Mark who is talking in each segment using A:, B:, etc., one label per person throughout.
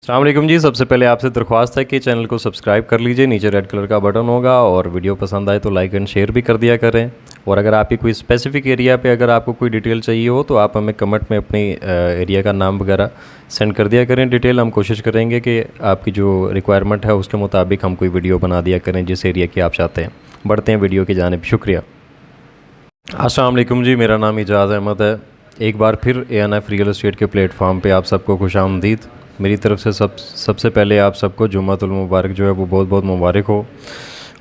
A: अस्सलाम वालेकुम जी। सबसे पहले आपसे दरख्वास्त है कि चैनल को सब्सक्राइब कर लीजिए। नीचे रेड कलर का बटन होगा और वीडियो पसंद आए तो लाइक एंड शेयर भी कर दिया करें। और अगर आपकी कोई स्पेसिफिक एरिया पे अगर आपको कोई डिटेल चाहिए हो तो आप हमें कमेंट में अपनी एरिया का नाम वगैरह सेंड कर दिया करें डिटेल। हम कोशिश करेंगे कि आपकी जो रिक्वायरमेंट है उसके मुताबिक हम कोई वीडियो बना दिया करें जिस एरिया की आप चाहते हैं। बढ़ते हैं वीडियो की जानिब। शुक्रिया। अस्सलाम वालेकुम जी, मेरा नाम इजाज़ अहमद है। एक बार फिर ANF रियल एस्टेट के प्लेटफॉर्म पे आप सबको खुशामदीद। मेरी तरफ से सबसे पहले आप सबको जुम्मतुल मुबारक जो है वो बहुत बहुत मुबारक हो।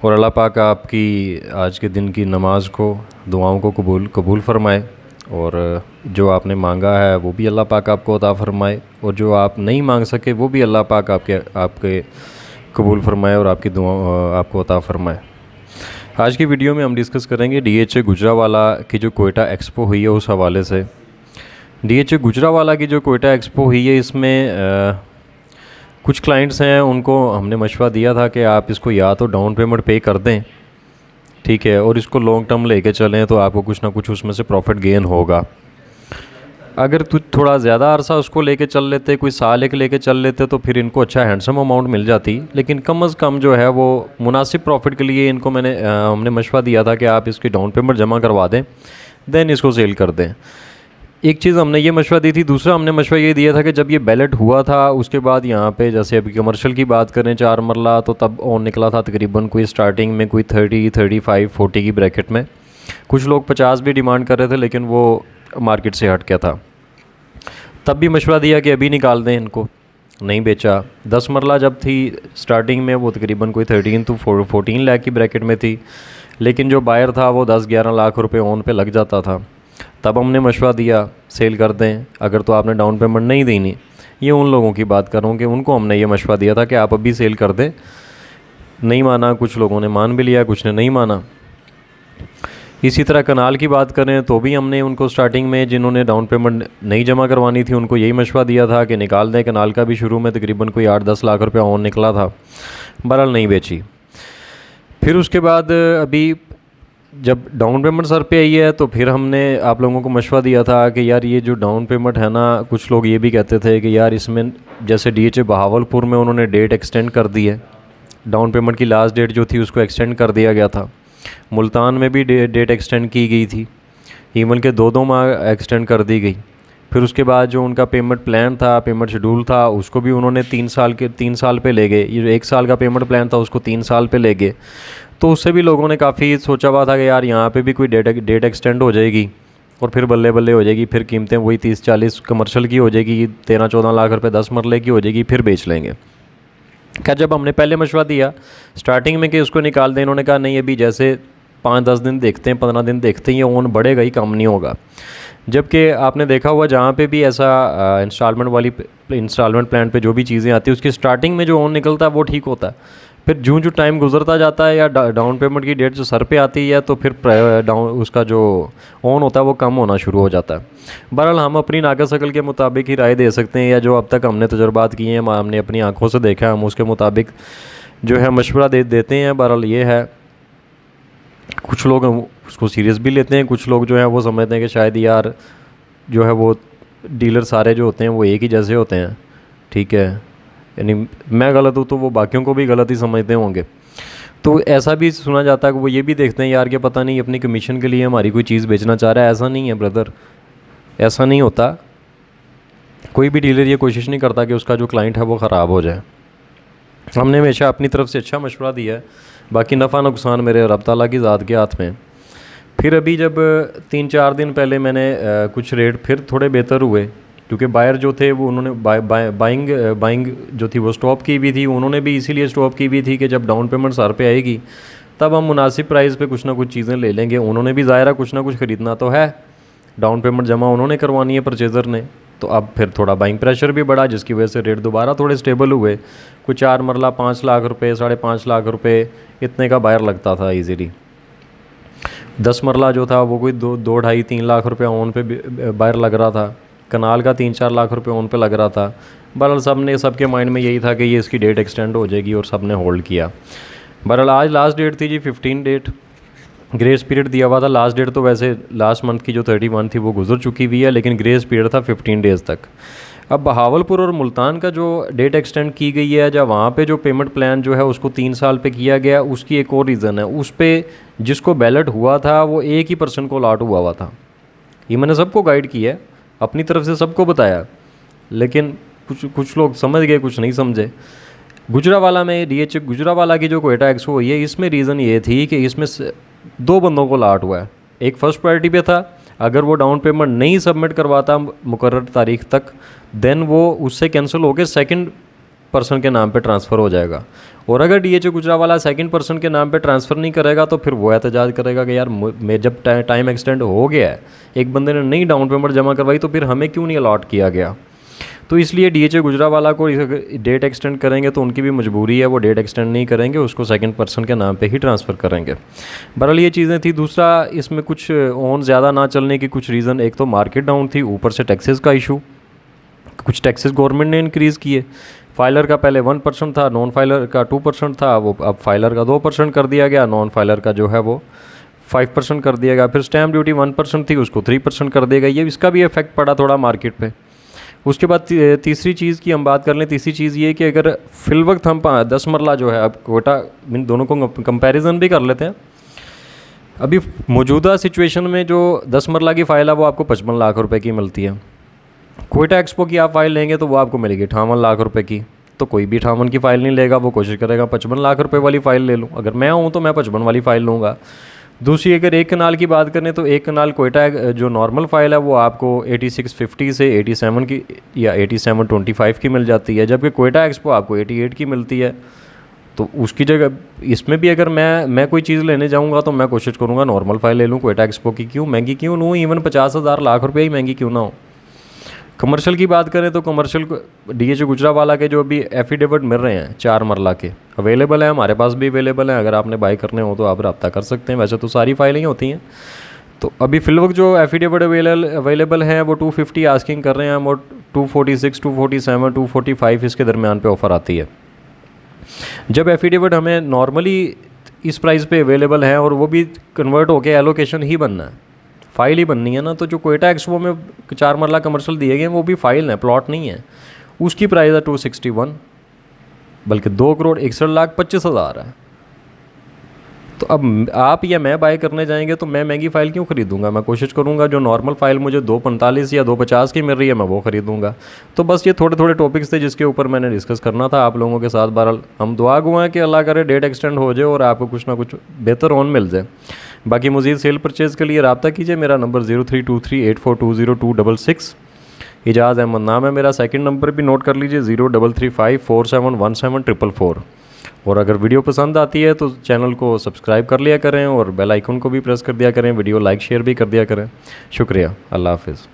A: और अल्लाह पाक आपकी आज के दिन की नमाज को, दुआओं को कबूल फ़रमाए। और जो आपने मांगा है वो भी अल्लाह पाक आपको अता फ़रमाए, और जो आप नहीं मांग सके वो भी अल्लाह पाक आपके कबूल फ़रमाए और आपकी दुआ आपको अता फ़रमाए। आज की वीडियो में हम डिस्कस करेंगे DHA गुजरावाला की जो कोयटा एक्सपो हुई है उस हवाले से। DHA गुजरावाला की जो कोयटा एक्सपो हुई है इसमें कुछ क्लाइंट्स हैं, उनको हमने मशवरा दिया था कि आप इसको या तो डाउन पेमेंट पे कर दें, ठीक है, और इसको लॉन्ग टर्म लेके चलें तो आपको कुछ ना कुछ उसमें से प्रॉफिट गेन होगा। अगर थोड़ा ज़्यादा अरसा उसको लेके चल लेते, कोई साल एक लेके चल लेते तो फिर इनको अच्छा हैंडसम अमाउंट मिल जाती। लेकिन कम अज़ कम जो है वो मुनासिब प्रॉफिट के लिए इनको हमने मशवरा दिया था कि आप इसकी डाउन पेमेंट जमा करवा दें, देन इसको सेल कर दें। एक चीज़ हमने ये मशवरा दी थी। दूसरा हमने मशवरा ये दिया था कि जब ये बैलेट हुआ था उसके बाद यहाँ पे जैसे अभी कमर्शियल की बात करें 4 मरला, तो तब ऑन निकला था तकरीबन कोई स्टार्टिंग में कोई 30, 35, 40 की ब्रैकेट में। कुछ लोग 50 भी डिमांड कर रहे थे लेकिन वो मार्केट से हट गया था। तब भी मशवरा दिया कि अभी निकाल दें इनको, नहीं बेचा। 10 मरला जब थी स्टार्टिंग में वो तकरीबन कोई 13 to 14 लाख की ब्रैकेट में थी, लेकिन जो बायर था वो 10-11 लाख रुपए ऑन पे लग जाता था। तब हमने मशवरा दिया सेल कर दें अगर तो आपने डाउन पेमेंट नहीं देनी। ये उन लोगों की बात कर रहा हूँ कि उनको हमने ये मशवरा दिया था कि आप अभी सेल कर दें। नहीं माना, कुछ लोगों ने मान भी लिया, कुछ ने नहीं माना। इसी तरह कनाल की बात करें तो भी हमने उनको स्टार्टिंग में जिन्होंने डाउन पेमेंट नहीं जमा करवानी थी उनको यही मशवरा दिया था कि निकाल दें। कनाल का भी शुरू में तकरीबन कोई 8-10 लाख रुपये ऑन निकला था, बहरहाल नहीं बेची। फिर उसके बाद अभी जब डाउन पेमेंट सर पे आई है तो फिर हमने आप लोगों को मशवरा दिया था कि यार ये जो डाउन पेमेंट है ना, कुछ लोग ये भी कहते थे कि यार इसमें जैसे DHA बहावलपुर में उन्होंने डेट एक्सटेंड कर दी है, डाउन पेमेंट की लास्ट डेट जो थी उसको एक्सटेंड कर दिया गया था। मुल्तान में भी डेट एक्सटेंड की गई थी, इवन के 2-2 माह एक्सटेंड कर दी गई। फिर उसके बाद जो उनका पेमेंट प्लान था, पेमेंट शेड्यूल था, उसको भी उन्होंने 3 साल पे ले गए। ये जो 1 साल का पेमेंट प्लान था उसको 3 साल पे ले गए। तो उससे भी लोगों ने काफ़ी सोचा हुआ था कि यार यहाँ पे भी कोई डेट एक्सटेंड हो जाएगी और फिर बल्ले बल्ले हो जाएगी, फिर कीमतें वही 30-40 कमर्शियल की हो जाएगी, 13-14 लाख रुपए 10 मरले की हो जाएगी, फिर बेच लेंगे। क्या जब हमने पहले मशवरा दिया स्टार्टिंग में कि उसको निकाल दें, इन्होंने कहा नहीं अभी जैसे 5-10 दिन देखते हैं, 15 दिन देखते हैं, ये ऑन बढ़ेगा ही, कम नहीं होगा। जबकि आपने देखा हुआ जहाँ पे भी ऐसा इंस्टॉलमेंट प्लान पे जो भी चीज़ें आती है उसकी स्टार्टिंग में जो ऑन निकलता है वो ठीक होता है। फिर जो टाइम गुजरता जाता है या डाउन पेमेंट की डेट जो सर पे आती है तो फिर उसका जो ऑन होता है वो कम होना शुरू हो जाता है। बहरहाल हम अपनी नाकस अकल के मुताबिक ही राय दे सकते हैं, या जो अब तक हमने तजुर्बात किए हैं, हमने अपनी आँखों से देखा है, हम उसके मुताबिक जो है मशवरा देते हैं। बहरहाल ये है, कुछ लोग उसको सीरियस भी लेते हैं, कुछ लोग जो है वो समझते हैं कि शायद यार जो है वो डीलर सारे जो होते हैं वो एक ही जैसे होते हैं, ठीक है, यानी मैं गलत हूँ तो वो बाकियों को भी गलत ही समझते होंगे। तो ऐसा भी सुना जाता है कि वो ये भी देखते हैं यार कि पता नहीं अपनी कमीशन के लिए हमारी कोई चीज़ बेचना चाह रहा है। ऐसा नहीं है ब्रदर, ऐसा नहीं होता। कोई भी डीलर ये कोशिश नहीं करता कि उसका जो क्लाइंट है वो ख़राब हो जाए। हमने हमेशा अपनी तरफ से अच्छा मशवरा दिया है, बाकी नफ़ा नुकसान मेरे रब ताला की ज़ात के हाथ में। फिर अभी जब 3-4 दिन पहले मैंने कुछ रेट फिर थोड़े बेहतर हुए, क्योंकि बायर जो थे वो उन्होंने बाइंग जो थी वो स्टॉप की हुई थी। उन्होंने भी इसीलिए स्टॉप की हुई थी कि जब डाउन पेमेंट सर पे आएगी तब हम मुनासिब प्राइस पे कुछ ना कुछ चीज़ें ले लेंगे। उन्होंने भी ज़ाहिर कुछ ना कुछ ख़रीदना तो है, डाउन पेमेंट जमा उन्होंने करवानी है परचेज़र ने। तो अब फिर थोड़ा बाइंग प्रेशर भी बढ़ा जिसकी वजह से रेट दोबारा थोड़े स्टेबल हुए। कुछ 4 मरला 5 लाख रुपये, 5.5 लाख रुपये इतने का बायर लगता था ईज़िली। 10 मरला जो था वो कोई 2-2.5-3 लाख रुपये ऑन पे बायर लग रहा था। कनाल का 3-4 लाख रुपए ऑन पे लग रहा था। बहरहाल सबके माइंड में यही था कि ये इसकी डेट एक्सटेंड हो जाएगी और सब ने होल्ड किया। बहरहाल आज लास्ट डेट थी जी 15 डेट, ग्रेस पीरियड दिया हुआ था। लास्ट डेट तो वैसे लास्ट मंथ की जो 31 थी वो गुजर चुकी हुई है, लेकिन ग्रेस पीरियड था 15 डेज़ तक। अब बहावलपुर और मुल्तान का जो डेट एक्सटेंड की गई है, जब वहाँ पे जो पेमेंट प्लान जो है उसको 3 साल पे किया गया, उसकी एक और रीज़न है। उस पे जिसको बैलेट हुआ था वो एक ही पर्सन को अलॉट हुआ था। ये मैंने सबको गाइड किया है, अपनी तरफ से सबको बताया, लेकिन कुछ लोग समझ गए, कुछ नहीं समझे। गुजरावाला में DH गुजरावाला की जो क्वेटा एक्सपो हुई है, इसमें रीज़न ये थी कि इसमें 2 बंदों को अलॉट हुआ है। एक फर्स्ट प्रायोरिटी पे था, अगर वो डाउन पेमेंट नहीं सबमिट करवाता मुकर्रर तारीख तक, देन वो उससे कैंसिल होकर सेकंड पर्सन के नाम पे ट्रांसफ़र हो जाएगा। और अगर DH गुजरावाला सेकंड पर्सन के नाम पे ट्रांसफ़र नहीं करेगा तो फिर वो एहतजाज करेगा कि यार मैं जब टाइम एक्सटेंड हो गया है, एक बंदे ने नहीं डाउन पेमेंट जमा करवाई, तो फिर हमें क्यों नहीं अलॉट किया गया। तो इसलिए DH गुजरावाला को डेट एक्सटेंड करेंगे तो उनकी भी मजबूरी है, वो डेट एक्सटेंड नहीं करेंगे, उसको सेकंड पर्सन के नाम पे ही ट्रांसफ़र करेंगे। बहरहाल ये चीज़ें थी। दूसरा, इसमें कुछ ऑन ज़्यादा ना चलने की कुछ रीज़न, एक तो मार्केट डाउन थी, ऊपर से टैक्सेस का इशू, कुछ टैक्सेस गवर्नमेंट ने इंक्रीज़ किए। फाइलर का पहले 1% था, नॉन फाइलर का 2% था, वो अब फाइलर का 2% कर दिया गया, नॉन फाइलर का जो है वो 5% कर दिया गया। फिर स्टैम्प ड्यूटी 1% थी, उसको 3% कर दिया गया। ये इसका भी इफेक्ट पड़ा थोड़ा मार्केट पे। उसके बाद तीसरी चीज़ की हम बात कर लें। तीसरी चीज़ ये कि अगर फिल वक्त हम 10 मरला जो है, अब कोटा इन दोनों को कंपैरिजन भी कर लेते हैं। अभी मौजूदा सिचुएशन में जो 10 मरला की फ़ाइल है वो आपको 55 लाख रुपए की मिलती है। कोयटा एक्सपो की आप फ़ाइल लेंगे तो वो आपको मिलेगी 58 लाख रुपए की। तो कोई भी 58 की फ़ाइल नहीं लेगा, वो कोशिश करेगा 55 लाख रुपए वाली फ़ाइल ले लूँ। अगर मैं हूँ तो मैं 55 वाली फ़ाइल लूँगा। दूसरी, अगर एक कनाल की बात करें तो एक कनाल कोयटा जो नॉर्मल फ़ाइल है वो आपको 8650 से 87 की या 8725 की मिल जाती है, जबकि कोयटा एक्सपो आपको 88 की मिलती है। तो उसकी जगह इसमें भी अगर मैं कोई चीज़ लेने जाऊंगा तो मैं कोशिश करूंगा नॉर्मल फ़ाइल ले लूँ। कोयटा एक्सपो की क्यों महंगी क्यों लूँ, इवन 50,000 लाख रुपये ही महंगी क्यों ना हो। कमर्शियल की बात करें तो कमर्शियल DH गुजरावाला के जो अभी एफिडेविट मिल रहे हैं 4 मरला के अवेलेबल हैं, हमारे पास भी अवेलेबल हैं। अगर आपने बाई करने हो तो आप रब्ता कर सकते हैं। वैसे तो सारी फाइलें ही होती हैं। तो अभी फिलवक्त जो एफिडेविट अवेलेबल हैं वो 250 आस्किंग कर रहे हैं हम, और 246, 247, 245 इसके दरमियान पे ऑफ़र आती है। जब एफिडेविट हमें नॉर्मली इस प्राइस पे अवेलेबल है और वो भी कन्वर्ट होकर एलोकेशन ही बनना है, फ़ाइल ही बननी है ना, तो जो कोयटा एक्सपो में 4 मरला कमर्शियल दिए गए वो भी फ़ाइल है, प्लॉट नहीं है। उसकी प्राइस है 261, बल्कि 2,61,25,000 है। तो अब आप या मैं बाय करने जाएंगे तो मैं महंगी फ़ाइल क्यों ख़रीदूंगा। मैं कोशिश करूंगा जो नॉर्मल फ़ाइल मुझे 245 या 250 की मिल रही है मैं वो ख़रीदूंगा। तो बस ये थोड़े थोड़े टॉपिक्स थे जिसके ऊपर मैंने डिस्कस करना था आप लोगों के साथ। बहरहाल हम दुआ गो हैं कि अल्लाह करे डेट एक्सटेंड हो जाए और आपको कुछ ना कुछ बेहतर ऑन मिल जाए। बाकी मज़ीद सेल परचेज़ के लिए रब्ता कीजिए। मेरा नंबर 032384202266। इजाज़ अहमद नाम है मेरा। सेकंड नंबर भी नोट कर लीजिए 0335471744। और अगर वीडियो पसंद आती है तो चैनल को सब्सक्राइब कर लिया करें और बेल आइकन को भी प्रेस कर दिया करें। वीडियो लाइक शेयर भी कर दिया करें। शुक्रिया। अल्लाह हाफ़िज़।